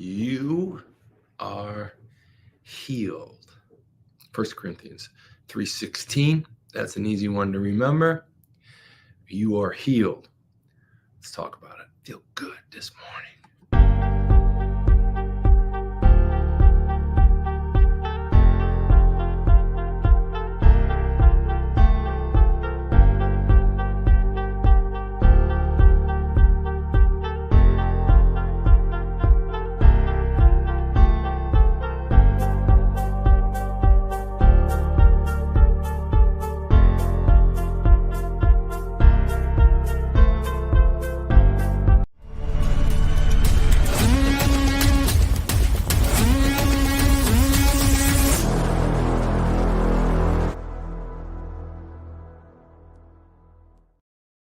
You are healed. 1 Corinthians 3:16. That's an easy one to remember. You are healed. Let's talk about it. Feel good this morning.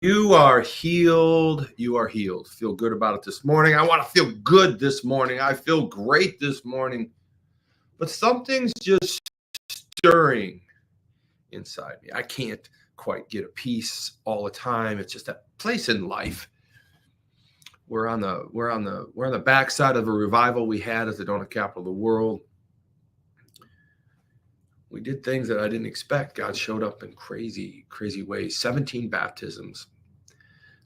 You are healed. You are healed. Feel good about it this morning. I want to feel good this morning. I feel great this morning. But something's just stirring inside me. I can't quite get a peace all the time. It's just that place in life. We're on the backside of a revival we had at the donut capital of the world. We did things that I didn't expect. God showed up in crazy, crazy ways. 17 baptisms,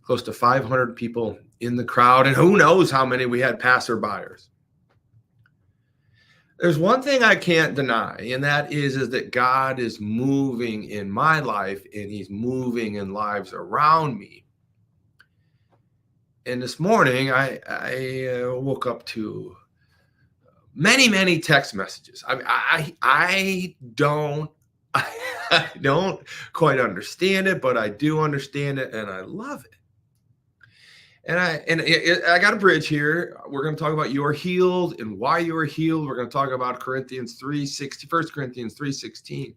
close to 500 people in the crowd, and who knows how many we had passerbyers. There's one thing I can't deny, and that is that God is moving in my life, and he's moving in lives around me. And this morning, I woke up to many text messages. I don't quite understand it, but I do understand it, and I love it. And I got a bridge here. We're going to talk about you are healed and why you are healed. We're going to talk about 1 Corinthians 3:16.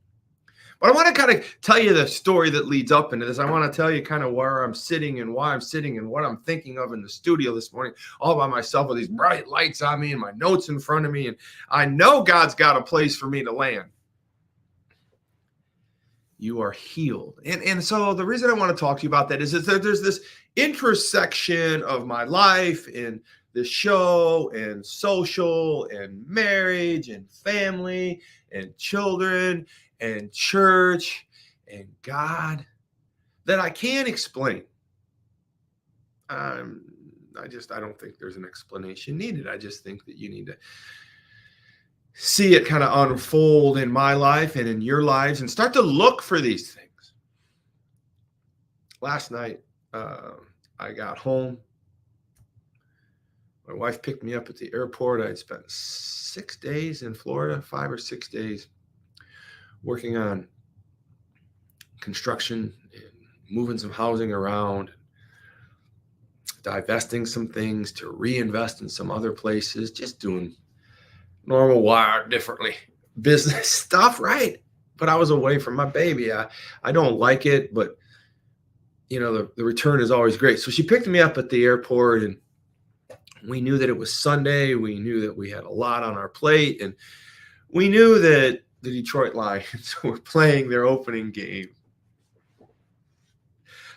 But I want to kind of tell you the story that leads up into this. I want to tell you kind of where I'm sitting and why I'm sitting and what I'm thinking of in the studio this morning, all by myself with these bright lights on me and my notes in front of me. And I know God's got a place for me to land. You are healed. And so the reason I want to talk to you about that is that there's this intersection of my life and this show and social and marriage and family and children and church and God that I can't explain. I don't think there's an explanation needed. I just think that you need to see it kind of unfold in my life and in your lives and start to look for these things. Last night, I got home. My wife picked me up at the airport. I'd spent 6 days in Florida, 5 or 6 days, working on construction and moving some housing around, divesting some things to reinvest in some other places, just doing normal wired differently business stuff, right? But I was away from my baby. I don't like it, but you know, the return is always great. So she picked me up at the airport, and we knew that it was Sunday. We knew that we had a lot on our plate, and we knew that the Detroit Lions were playing their opening game.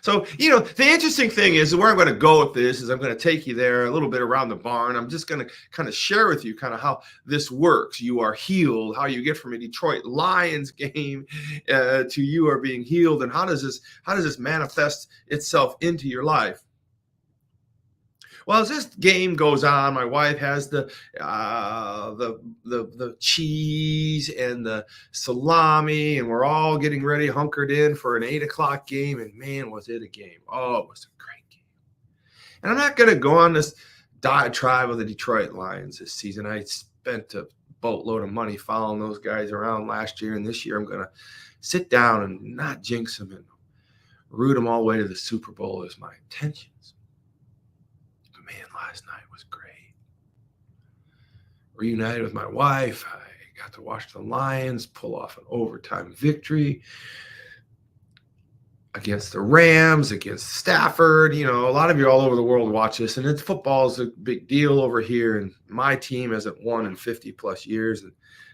So, you know, the interesting thing is where I'm going to go with this is I'm going to take you there a little bit around the barn. I'm just going to kind of share with you kind of how this works. You are healed, how you get from a Detroit Lions game to you are being healed. And how does this manifest itself into your life? Well, as this game goes on, my wife has the cheese and the salami, and we're all getting ready, hunkered in for an 8 o'clock game. And man, was it a game! Oh, it was a great game. And I'm not going to go on this diatribe of the Detroit Lions this season. I spent a boatload of money following those guys around last year, and this year I'm going to sit down and not jinx them and root them all the way to the Super Bowl is my intentions. Man, last night was great. Reunited with my wife. I got to watch the Lions pull off an overtime victory against the Rams, against Stafford. You know, a lot of you all over the world watch this, and football is a big deal over here. And my team hasn't won in 50 plus years. And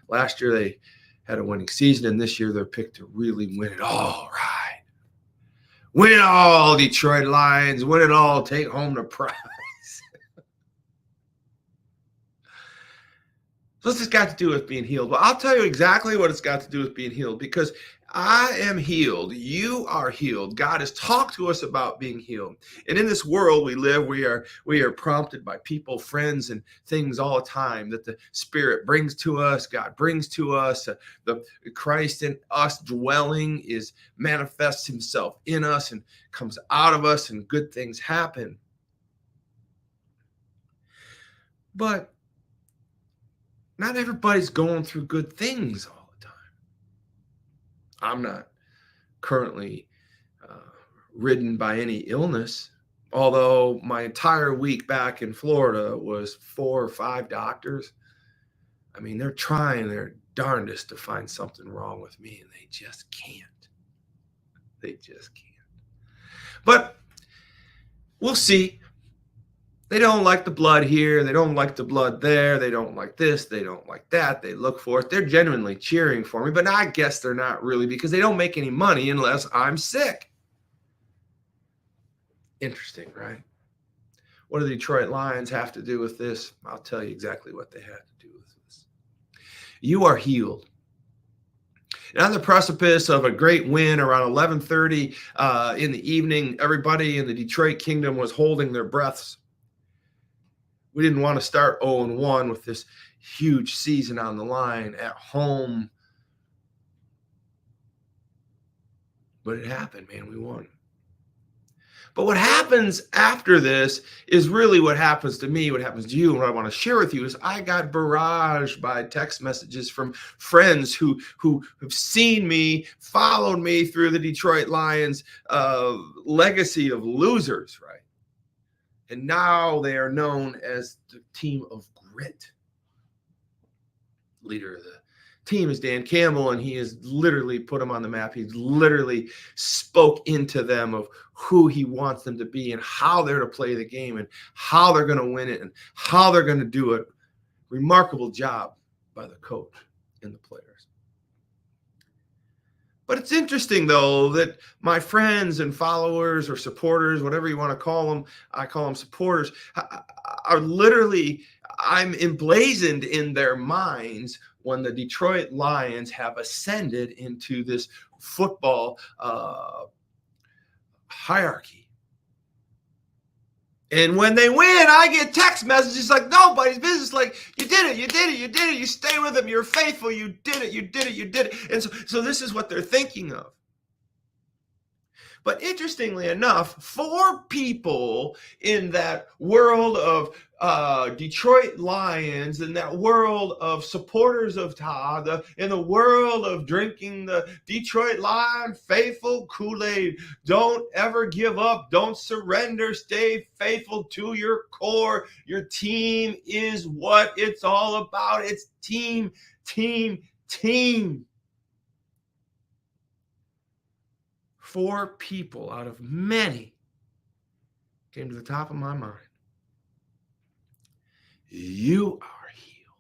last year they had a winning season, and this year they're picked to really win it all. Right. Win it all, Detroit Lions. Win it all. Take home the prize. What's this got to do with being healed? Well, I'll tell you exactly what it's got to do with being healed, because I am healed. You are healed. God has talked to us about being healed. And in this world we live, we are prompted by people, friends, and things all the time that the Spirit brings to us, God brings to us. The Christ in us dwelling is manifests himself in us and comes out of us, and good things happen. But not everybody's going through good things all the time. I'm not currently uh, ridden by any illness, although my entire week back in Florida was 4 or 5 doctors. I mean, they're trying their darndest to find something wrong with me, and they just can't. They just can't. But we'll see. They don't like the blood here. They don't like the blood there. They don't like this. They don't like that. They look for it. They're genuinely cheering for me, but I guess they're not really, because they don't make any money unless I'm sick. Interesting, right? What do the Detroit Lions have to do with this? I'll tell you exactly what they have to do with this. You are healed. And on the precipice of a great win around 11:30 in the evening, everybody in the Detroit Kingdom was holding their breaths. We didn't want to start 0-1 with this huge season on the line at home. But it happened, man. We won. But what happens after this is really what happens to me, what happens to you, and what I want to share with you is I got barraged by text messages from friends who have seen me, followed me through the Detroit Lions legacy of losers, right? And now they are known as the team of grit. Leader of the team is Dan Campbell, and he has literally put them on the map. He's literally spoke into them of who he wants them to be and how they're to play the game and how they're going to win it and how they're going to do it. Remarkable job by the coach and the players. But it's interesting, though, that my friends and followers or supporters, whatever you want to call them, I call them supporters, are literally, I'm emblazoned in their minds when the Detroit Lions have ascended into this football hierarchy. And when they win, I get text messages like nobody's business. Like, you did it, you did it, you did it. You stay with them. You're faithful. You did it, you did it, you did it. And so this is what they're thinking of. But interestingly enough, 4 people in that world of Detroit Lions, in that world of supporters of Todd, in the world of drinking the Detroit Lion faithful Kool-Aid, don't ever give up, don't surrender, stay faithful to your core. Your team is what it's all about. It's team, team, team. 4 people out of many came to the top of my mind. You are healed.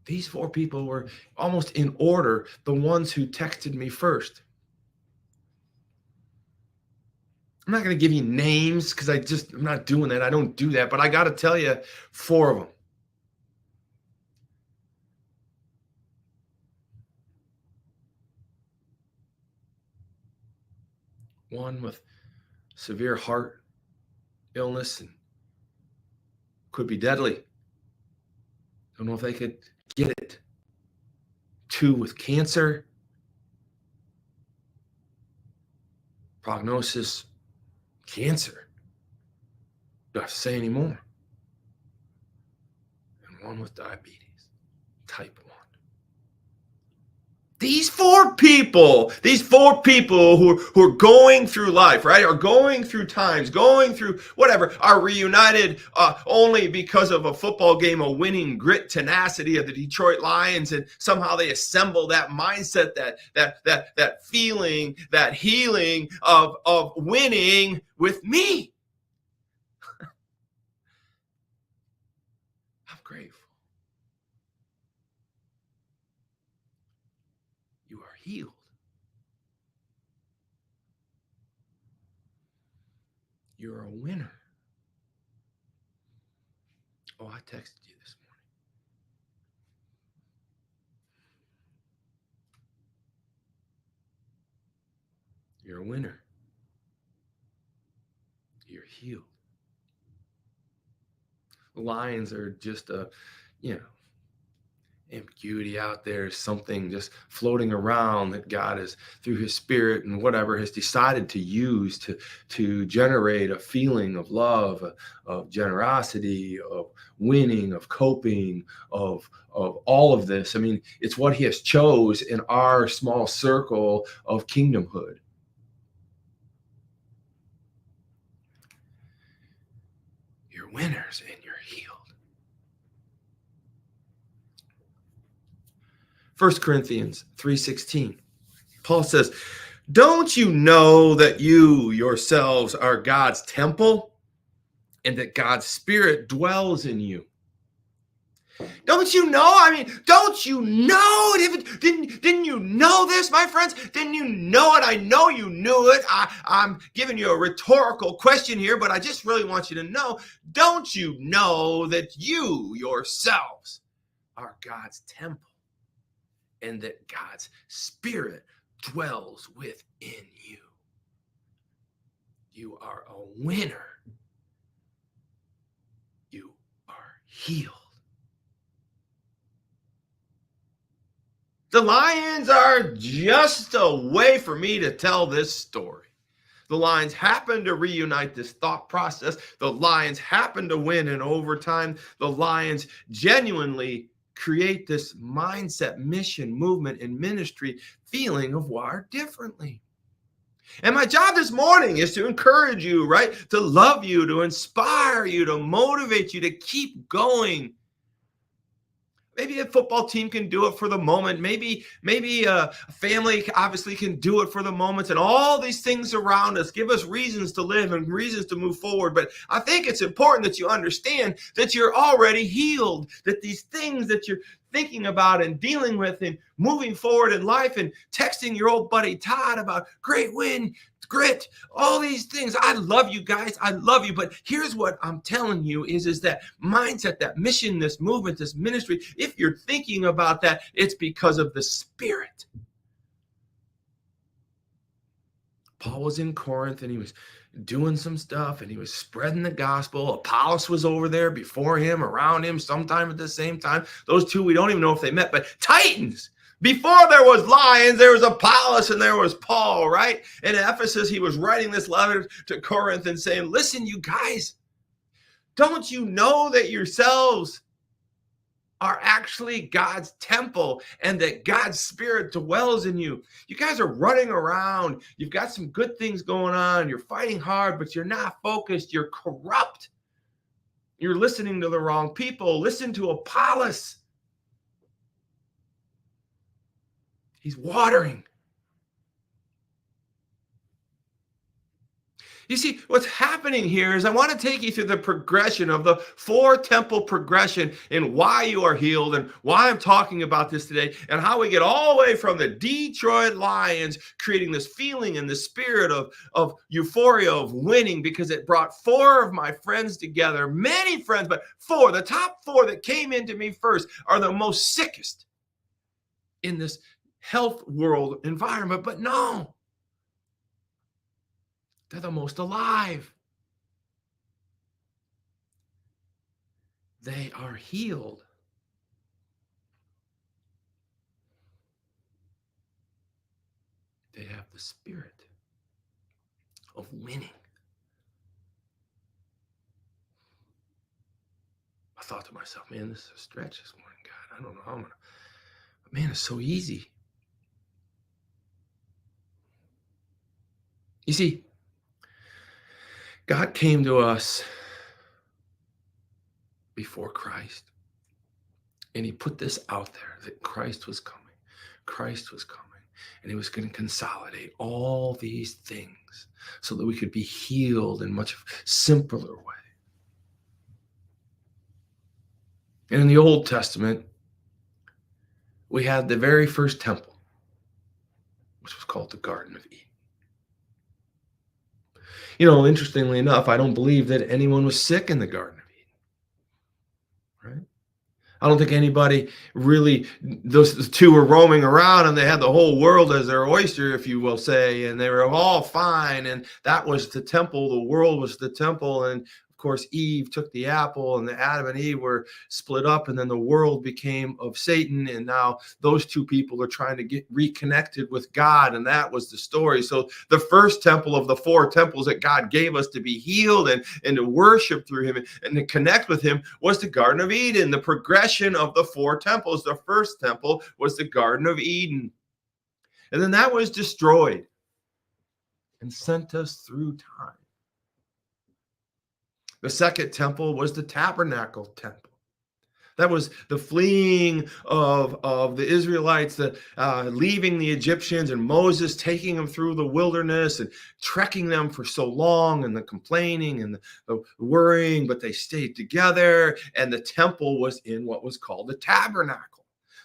These 4 people were almost in order the ones who texted me first. I'm not going to give you names because I'm not doing that. I don't do that. But I got to tell you, 4 of them. One with severe heart illness and could be deadly. Don't know if they could get it. 2 with cancer. Prognosis, cancer. Do I have to say any more? And 1 with diabetes, type 1. These 4 people who are going through life, right, are going through times, going through whatever, are reunited only because of a football game, a winning grit tenacity of the Detroit Lions, and somehow they assemble that mindset, that feeling, that healing of winning with me. I'm grateful. You are healed. You're a winner. texted you this morning. You're a winner. You're healed. Lions are just a, ambiguity out there, something just floating around that God is, through his spirit and whatever, has decided to use to generate a feeling of love, of generosity, of winning, of coping, of all of this. I mean, it's what he has chose in our small circle of kingdomhood. You're winners and you're healed. 1 Corinthians 3:16, Paul says, don't you know that you yourselves are God's temple and that God's spirit dwells in you? Don't you know? I mean, don't you know? Didn't you know this, my friends? Didn't you know it? I know you knew it. I'm giving you a rhetorical question here, but I just really want you to know, don't you know that you yourselves are God's temple? And that God's spirit dwells within you. You are a winner. You are healed. The lions are just a way for me to tell this story. The Lions happen to reunite this thought process. The Lions happen to win in overtime. The Lions genuinely create this mindset, mission, movement, and ministry feeling of wire differently. And my job this morning is to encourage you, right? To love you, to inspire you, to motivate you to keep going. Maybe a football team can do it for the moment. Maybe a family obviously can do it for the moments. And all these things around us give us reasons to live and reasons to move forward. But I think it's important that you understand that you're already healed, that these things that you're thinking about and dealing with and moving forward in life and texting your old buddy Todd about great win, grit, all these things. I love you guys. I love you. But here's what I'm telling you is that mindset, that mission, this movement, this ministry, if you're thinking about that, it's because of the Spirit. Paul was in Corinth and he was doing some stuff and he was spreading the gospel. Apollos was over there before him, around him, sometime at the same time. Those two, we don't even know if they met, but Titans. Before there was lions, there was Apollos and there was Paul, right? In Ephesus, he was writing this letter to Corinth and saying, listen, you guys, don't you know that yourselves are actually God's temple and that God's spirit dwells in you? You guys are running around. You've got some good things going on. You're fighting hard, but you're not focused. You're corrupt. You're listening to the wrong people. Listen to Apollos. He's watering. You see, what's happening here is I want to take you through the progression of the 4-temple progression and why you are healed and why I'm talking about this today and how we get all the way from the Detroit Lions creating this feeling and the spirit of euphoria of winning because it brought 4 of my friends together, many friends, but 4, the top 4 that came into me first are the most sickest in this health world environment, but no. They're the most alive. They are healed. They have the spirit of winning. I thought to myself, man, this is a stretch this morning, God. I don't know how I'm going to. But man, it's so easy. You see, God came to us before Christ, and he put this out there that Christ was coming. Christ was coming, and he was going to consolidate all these things so that we could be healed in much simpler way. And in the Old Testament, we had the very first temple, which was called the Garden of Eden. You know, interestingly enough, I don't believe that anyone was sick in the Garden of Eden. I don't think anybody really, those two were roaming around and they had the whole world as their oyster, if you will say, and they were all fine. And that was the temple. The world was the temple. And of course, Eve took the apple and the Adam and Eve were split up. And then the world became of Satan. And now those two people are trying to get reconnected with God. And that was the story. So the first temple of the four temples that God gave us to be healed and to worship through him and to connect with him was the Garden of Eden. The progression of the four temples. The first temple was the Garden of Eden. And then that was destroyed and sent us through time. The second temple was the tabernacle temple. That was the fleeing of the Israelites, the leaving the Egyptians and Moses taking them through the wilderness and trekking them for so long, and the complaining and the worrying, but they stayed together. And the temple was in what was called the tabernacle.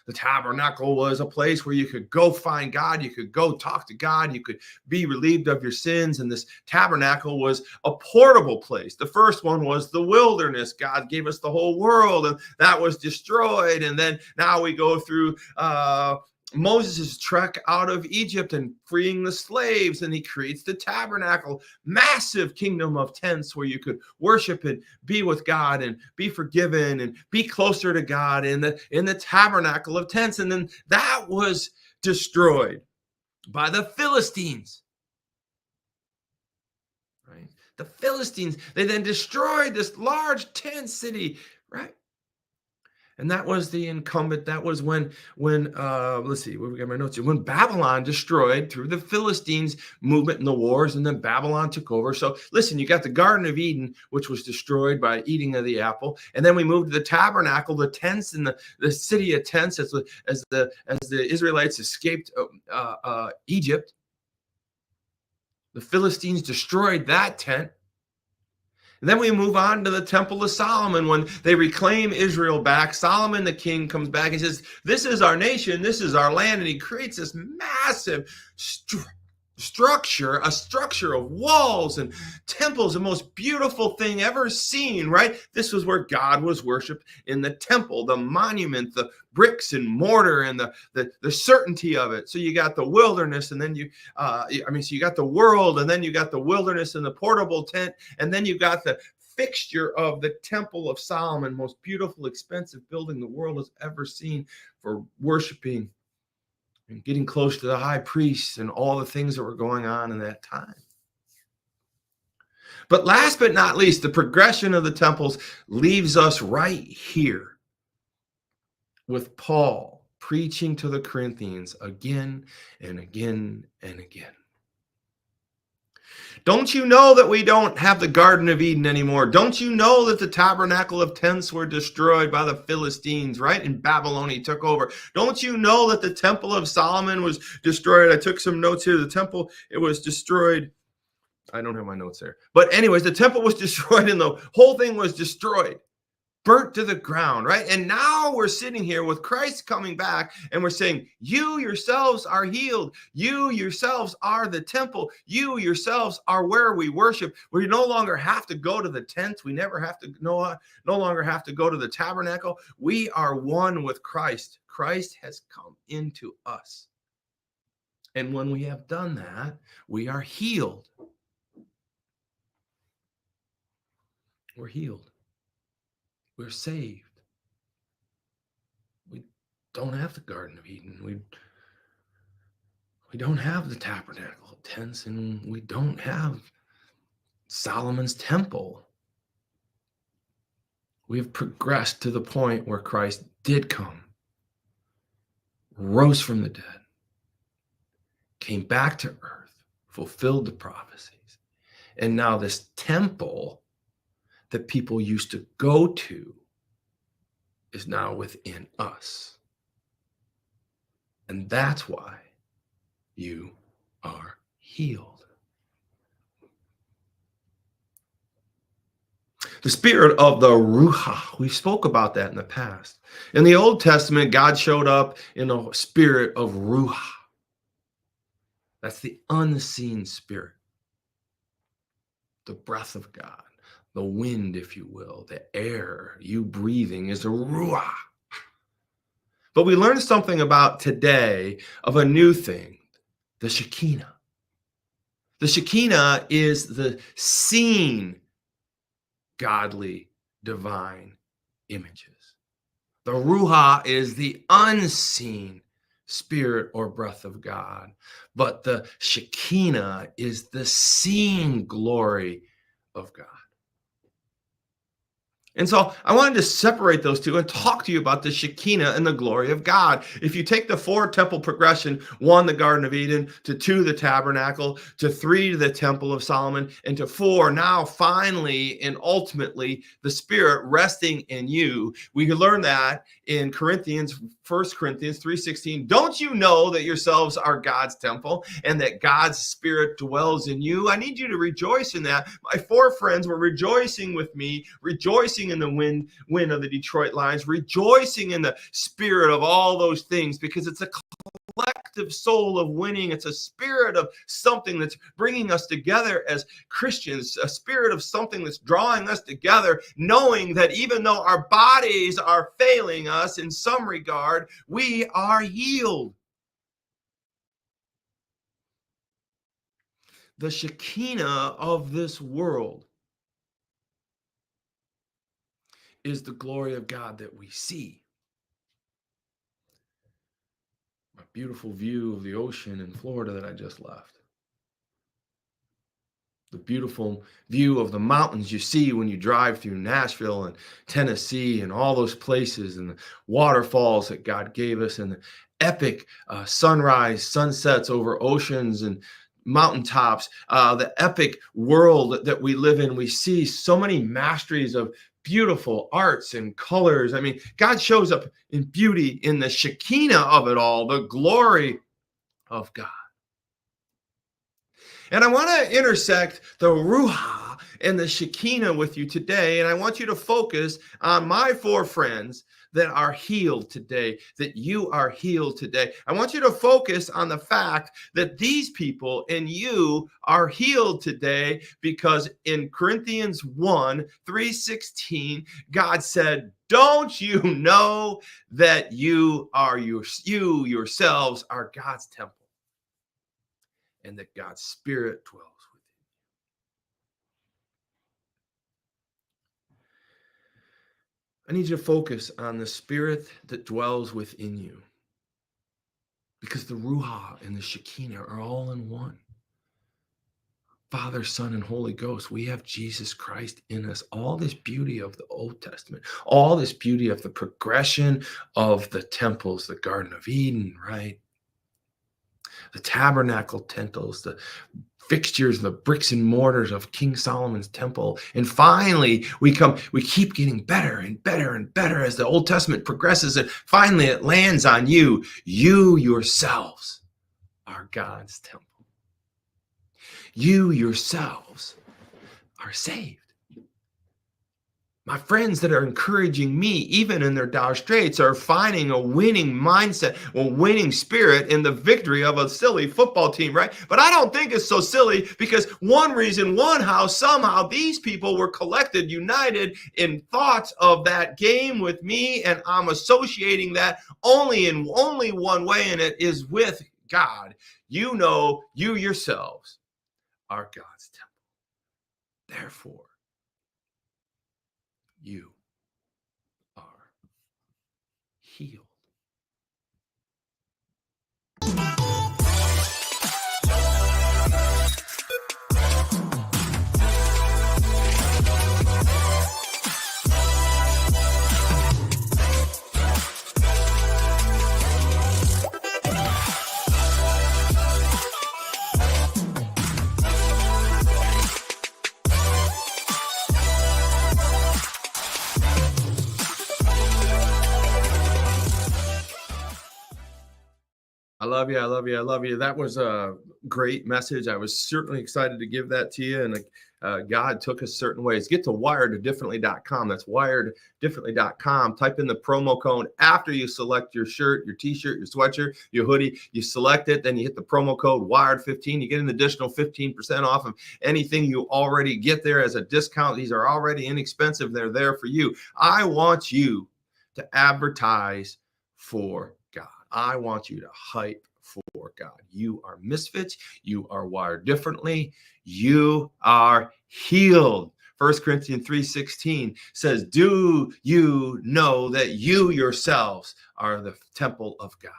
The tabernacle was a place where you could go find God. You could go talk to God. You could be relieved of your sins. And this tabernacle was a portable place. The first one was the wilderness. God gave us the whole world, and that was destroyed. And then now we go through Moses' trek out of Egypt and freeing the slaves, and he creates the tabernacle, massive kingdom of tents where you could worship and be with God and be forgiven and be closer to God in the tabernacle of tents. And then that was destroyed by the Philistines. Right? The Philistines, they then destroyed this large tent city, right? And that was the incumbent. That was when let's see, we got my notes here. When Babylon destroyed through the Philistines movement in the wars, and then Babylon took over. So listen, you got the Garden of Eden, which was destroyed by eating of the apple, and then we moved to the tabernacle, the tents, and the city of tents as the Israelites escaped Egypt. The Philistines destroyed that tent. And then we move on to the Temple of Solomon. When they reclaim Israel back, Solomon the king comes back and says, this is our nation, this is our land. And he creates this massive structure, a structure of walls and temples, the most beautiful thing ever seen, right? This was where God was worshipped, in the temple, the monument, the bricks and mortar, and the certainty of it. So you got the wilderness, and then so you got the world, and then you got the wilderness and the portable tent, and then you got the fixture of the Temple of Solomon, most beautiful, expensive building the world has ever seen for worshiping and getting close to the high priests and all the things that were going on in that time. But last but not least, the progression of the temples leaves us right here with Paul preaching to the Corinthians again and again and again. Don't you know that we don't have the Garden of Eden anymore? Don't you know that the tabernacle of tents were destroyed by the Philistines, right? And Babylon took over. Don't you know that the Temple of Solomon was destroyed? I took some notes here. The temple, it was destroyed. I don't have my notes there. But anyways, the temple was destroyed and the whole thing was destroyed. Burnt to the ground, right? And now we're sitting here with Christ coming back and we're saying, you yourselves are healed. You yourselves are the temple. You yourselves are where we worship. We no longer have to go to the tent. We never have to, no longer have to go to the tabernacle. We are one with Christ. Christ has come into us. And when we have done that, we are healed. We're healed. We're saved. We don't have the Garden of Eden. We don't have the tabernacle of tents, and we don't have Solomon's temple. We have progressed to the point where Christ did come, rose from the dead, came back to earth, fulfilled the prophecies. And now this temple that people used to go to is now within us. And that's why you are healed. The spirit of the Ruach, we spoke about that in the past. In the Old Testament, God showed up in a spirit of Ruach. That's the unseen spirit, the breath of God. The wind, if you will, the air you breathing is a ruach. But we learned something about today of a new thing, the Shekinah. The Shekinah is the seen godly divine images. The Ruha is the unseen spirit or breath of God. But the Shekinah is the seen glory of God. And so I wanted to separate those two and talk to you about the Shekinah and the glory of God. If you take the 4 temple progression, 1, the Garden of Eden, to 2, the tabernacle, to 3, the Temple of Solomon, and to 4, now finally and ultimately the Spirit resting in you. We can learn that in Corinthians, 1 Corinthians 3:16. Don't you know that yourselves are God's temple and that God's Spirit dwells in you? I need you to rejoice in that. My 4 friends were rejoicing with me, rejoicing in the win of the Detroit Lions, rejoicing in the spirit of all those things, because it's a collective soul of winning. It's a spirit of something that's bringing us together as Christians, a spirit of something that's drawing us together, knowing that even though our bodies are failing us in some regard, we are healed. The Shekinah of this world is the glory of God that we see. A beautiful view of the ocean in Florida that I just left. The beautiful view of the mountains you see when you drive through Nashville and Tennessee and all those places, and the waterfalls that God gave us, and the epic sunrise, sunsets over oceans and mountaintops, the epic world that we live in. We see so many masteries of beautiful arts and colors. I mean, God shows up in beauty in the Shekinah of it all, the glory of God. And I want to intersect the Ruha and the Shekinah with you today. And I want you to focus on my 4 friends that are healed today, that you are healed today. I want you to focus on the fact that these people and you are healed today, because in Corinthians 1, 3:16, God said, don't you know that you yourselves are God's temple, and that God's Spirit dwells with you? I need you to focus on the Spirit that dwells within you, because the Ruha and the Shekinah are all in one. Father, Son, and Holy Ghost. We have Jesus Christ in us. All this beauty of the Old Testament, all this beauty of the progression of the temples, the Garden of Eden, right? The tabernacle temples, the fixtures, the bricks and mortars of King Solomon's temple. And finally, we keep getting better and better and better as the Old Testament progresses. And finally, it lands on you. You yourselves are God's temple. You yourselves are saved. My friends that are encouraging me, even in their dire straits, are finding a winning mindset, a winning spirit in the victory of a silly football team, right? But I don't think it's so silly, because somehow these people were collected, united in thoughts of that game with me, and I'm associating that only one way, and it is with God. You know, you yourselves are God's temple. Therefore, you are healed. I love you. I love you. I love you. That was a great message. I was certainly excited to give that to you. And God took us certain ways. Get to wiredifferently.com. That's wiredifferently.com. Type in the promo code after you select your shirt, your t-shirt, your sweatshirt, your hoodie. You select it, then you hit the promo code WIRED15. You get an additional 15% off of anything you already get there as a discount. These are already inexpensive. They're there for you. I want you to advertise for God. I want you to hype for God. You are misfits. You are wired differently. You are healed. 1 Corinthians 3:16 says, do you know that you yourselves are the temple of God,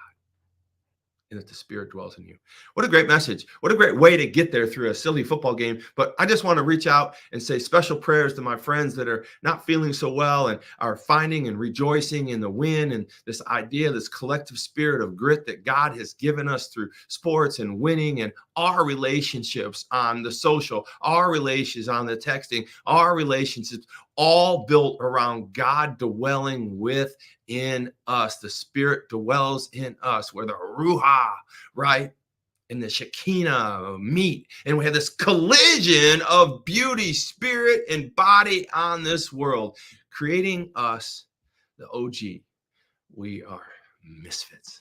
and that the Spirit dwells in you? What a great message. What a great way to get there through a silly football game. But I just want to reach out and say special prayers to my friends that are not feeling so well and are finding and rejoicing in the win, and this idea, this collective spirit of grit that God has given us through sports and winning, and our relationships on the social, our relations on the texting, our relationships, all built around God dwelling within us. The Spirit dwells in us, where the Ruha, right, and the Shekinah meet. And we have this collision of beauty, spirit, and body on this world, creating us, the OG. We are misfits.